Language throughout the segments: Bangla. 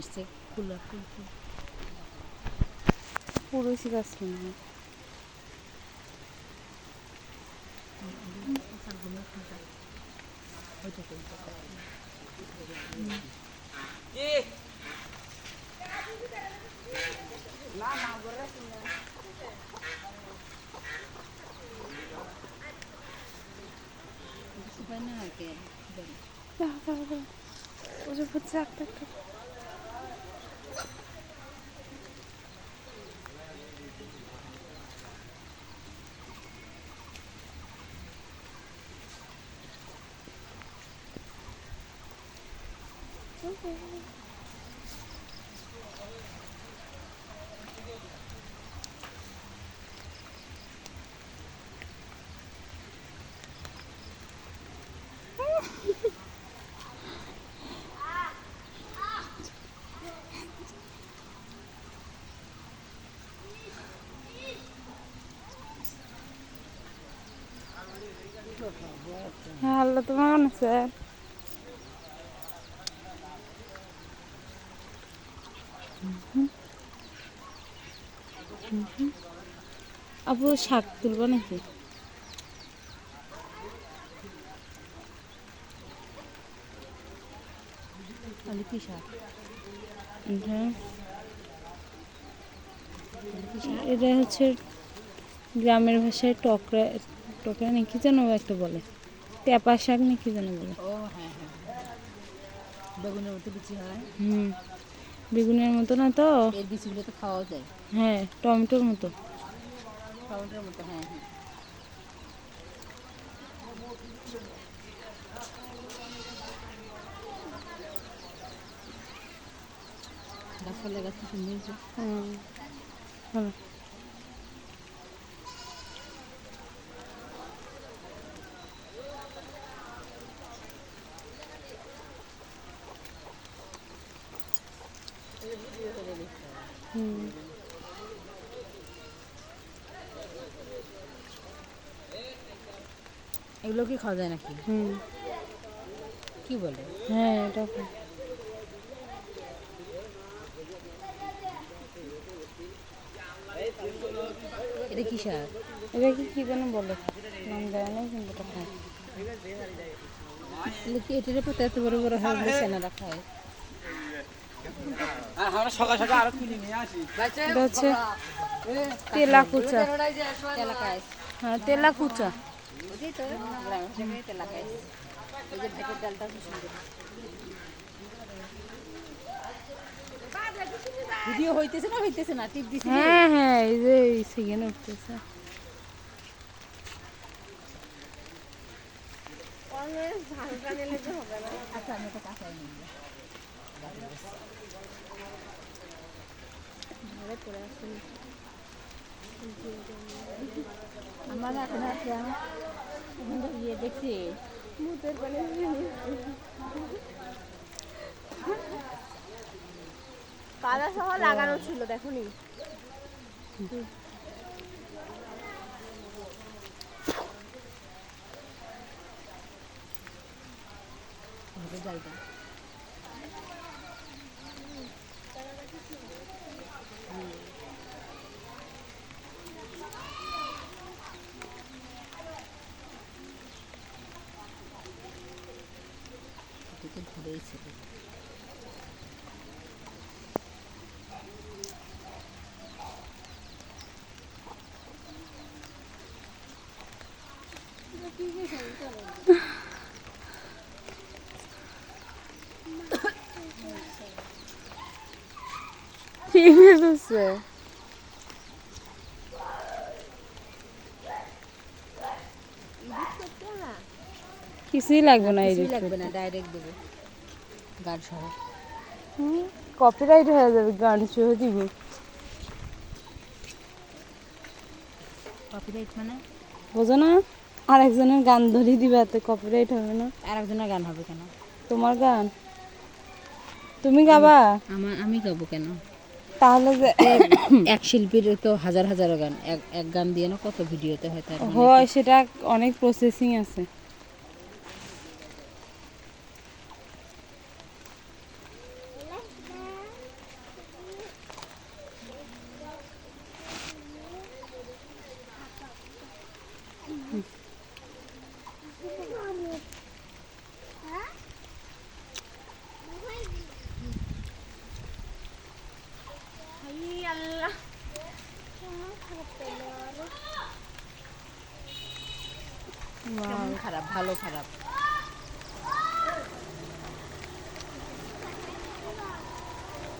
এসছে খোলা ফুল ফুল পুরুষই গাছ মনে হয়। না কে ওটা হচ্ছে একটা হ্যাঁ। আল্লাহ তোমার মনে আছে আপু শাক তুলবো নাকি? তাহলে কি শাক এটা হচ্ছে গ্রামের ভাষায় টকরা টকরা নাকি যেন একটা বলে, পেঁপা শাক নাকি যেন বলে। ও হ্যাঁ হ্যাঁ বেগুনের মতো বিচি হয়। বেগুনের মতো না তো, এর বিচিগুলো তো খাওয়া যায়। হ্যাঁ টমেটোর মতো। টমেটোর মতো হ্যাঁ হ্যাঁ। গাছপালা গাছ কি সুন্দর হয়েছে। ভালো। এগুলো কি খাওয়া যায় নাকি? কি বলে? হ্যাঁ এটা এটা কি শাক? এটাকে কি যেন বলে, নাম দেয় না কিন্তু এটা খায়। এটার পাতা এত বড় বড় হয় বলে সেনারা খায়। এটা হচ্ছে তেলাকুচা। তেলাকাইস। হ্যাঁ তেলাকুচা। বুঝলি তো গ্রামের তেলাকাইস। ওই যে ভেটের ডালটা খুব সুন্দর। ভিডিও হইতেছে না টিপ দিছি। হ্যাঁ হ্যাঁ এই যে সেখানে উঠতেছে। আচ্ছা আমি এটা কাঁচাই নিব। আমার এখন একটা ইয়ে দেখছি কাদা সহ লাগানো ছিল দেখুনি। ডালটা ধরেই ছিল। কি বেরোচ্ছে? কিছুই লাগবে না, কিছুই লাগবে না, ডাইরেক্ট দেবো গান সহ। কপিরাইট হয়ে যাবে, গান সহ দিব। কপিরাইট মানে বোঝো না? আরেকজনের গান ধরিয়ে দিবে, এতে কপিরাইট হবে না? আর একজনের গান হবে কেন? তোমার গান তুমি গাবা? আমি গাবো কেন? তাহলে যে এক শিল্পীর তো হাজার হাজার গান, এক গান দিয়ে না কত ভিডিওতে হয় তার। হয় সেটা অনেক প্রসেসিং আছে। আল্লাহ কেমন খারাপ পেলো আরো। কেমন খারাপ, ভালো খারাপ।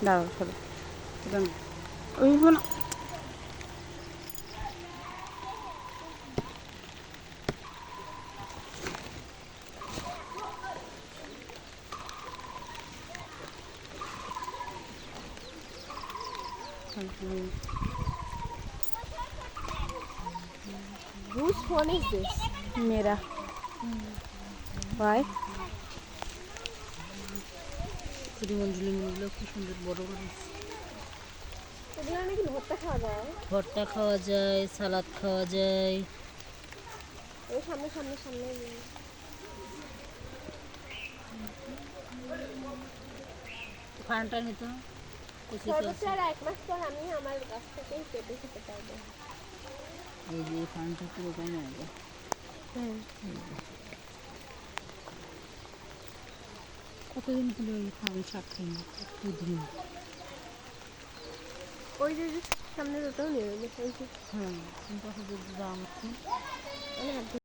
দাঁড়াও সরো ওই না Whose phone is this? মেয়েরা হয় শ্রীমঞ্জলি মুড়িগুলো খুব সুন্দর বড় বড়। এগুলো নাকি ভর্তা খাওয়া যায়। ভর্তা খাওয়া যায়, সালাদ খাওয়া যায়। ওই সামনে সামনে সামনে ফানটা নিত কচি সর্বোচ্চ আর 1 মাস পর আমি আমার গাছ থেকেই কেটে খেতে পারবো। এই যে ফানটা পুরো কমে যাবে। হ্যাঁ কতদিন হলো এই ফান শাক খাই না, দুদিন। ওই যে সামনে দুটোও নিয়ে নেবে। হ্যাঁ, কিন্তু দাম আছে। মানে